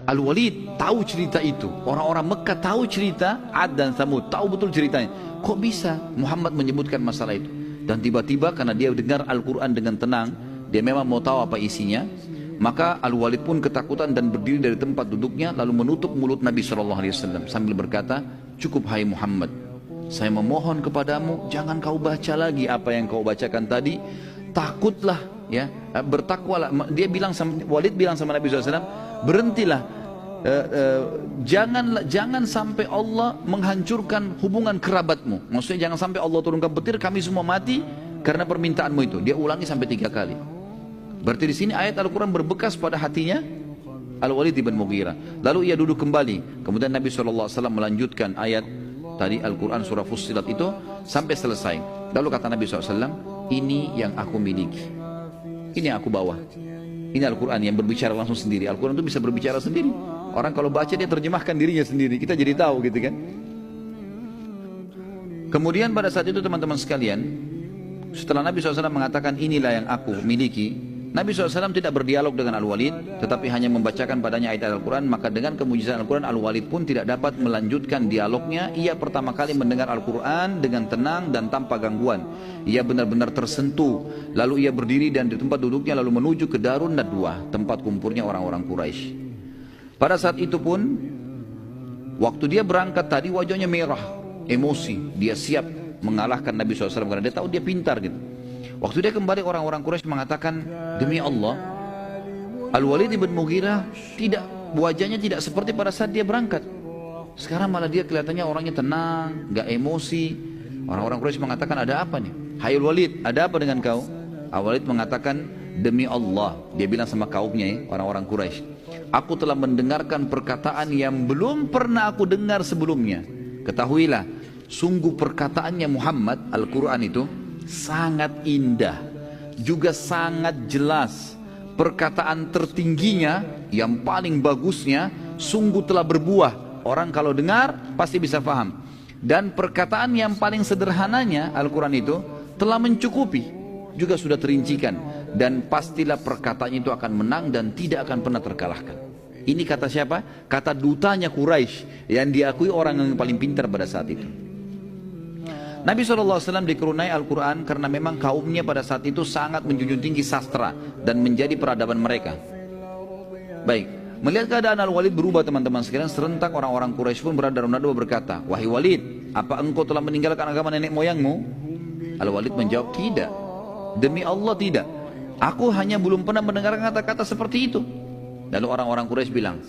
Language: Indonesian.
Al-Walid tahu cerita itu, orang-orang Mekah tahu cerita Ad dan Thamud, tahu betul ceritanya. Kok bisa Muhammad menyebutkan masalah itu? Dan tiba-tiba karena dia dengar Al-Quran dengan tenang, dia memang mau tahu apa isinya, maka Al-Walid pun ketakutan dan berdiri dari tempat duduknya lalu menutup mulut Nabi SAW sambil berkata, cukup hai Muhammad, saya memohon kepadamu jangan kau baca lagi apa yang kau bacakan tadi, takutlah ya, bertakwalah. Dia bilang Walid bilang sama Nabi SAW, berhentilah, jangan sampai Allah menghancurkan hubungan kerabatmu. Maksudnya jangan sampai Allah turunkan petir kami semua mati karena permintaanmu itu. Dia ulangi sampai 3 kali. Berarti di sini ayat Al-Quran berbekas pada hatinya Al-Walid bin Mughirah. Lalu ia duduk kembali. Kemudian Nabi SAW melanjutkan ayat tadi Al-Quran surah Fussilat itu sampai selesai. Lalu kata Nabi SAW, ini yang aku miliki, ini yang aku bawa. Ini Al-Quran yang berbicara langsung sendiri. Al-Quran itu bisa berbicara sendiri. Orang kalau baca dia terjemahkan dirinya sendiri. Kita jadi tahu gitu kan. Kemudian pada saat itu teman-teman sekalian, setelah Nabi SAW mengatakan inilah yang aku miliki, Nabi SAW tidak berdialog dengan Al-Walid, tetapi hanya membacakan padanya ayat Al-Quran. Maka dengan kemujizatan Al-Quran, Al-Walid pun tidak dapat melanjutkan dialognya. Ia pertama kali mendengar Al-Quran dengan tenang dan tanpa gangguan. Ia benar-benar tersentuh. Lalu ia berdiri dan di tempat duduknya lalu menuju ke Darun Nadwah, tempat kumpulnya orang-orang Quraisy. Pada saat itu pun, waktu dia berangkat tadi wajahnya merah, emosi. Dia siap mengalahkan Nabi SAW karena dia tahu dia pintar gitu. Waktu dia kembali orang-orang Quraisy mengatakan, demi Allah, Al-Walid bin Mughirah wajahnya tidak seperti pada saat dia berangkat. Sekarang malah dia kelihatannya orangnya tenang, gak emosi. Orang-orang Quraisy mengatakan, ada apa nih? Hai Al-Walid, ada apa dengan kau? Al-Walid mengatakan, demi Allah, dia bilang sama kaumnya, orang-orang Quraisy, aku telah mendengarkan perkataan yang belum pernah aku dengar sebelumnya. Ketahuilah, sungguh perkataannya Muhammad, Al-Quran itu sangat indah, juga sangat jelas. Perkataan tertingginya, yang paling bagusnya, sungguh telah berbuah. Orang kalau dengar pasti bisa paham. Dan perkataan yang paling sederhananya, Al-Quran itu telah mencukupi, juga sudah terincikan. Dan pastilah perkataannya itu akan menang dan tidak akan pernah terkalahkan. Ini kata siapa? Kata dutanya Quraisy yang diakui orang yang paling pintar pada saat itu. Nabi SAW dikerunai Al-Quran karena memang kaumnya pada saat itu sangat menjunjung tinggi sastra dan menjadi peradaban mereka. Baik, melihat keadaan Al-Walid berubah teman-teman sekalian, serentak orang-orang Quraisy pun berada dalam nadwa berkata, wahai Walid, apa engkau telah meninggalkan agama nenek moyangmu? Al-Walid menjawab, tidak. Demi Allah tidak. Aku hanya belum pernah mendengar kata-kata seperti itu. Lalu orang-orang Quraisy bilang,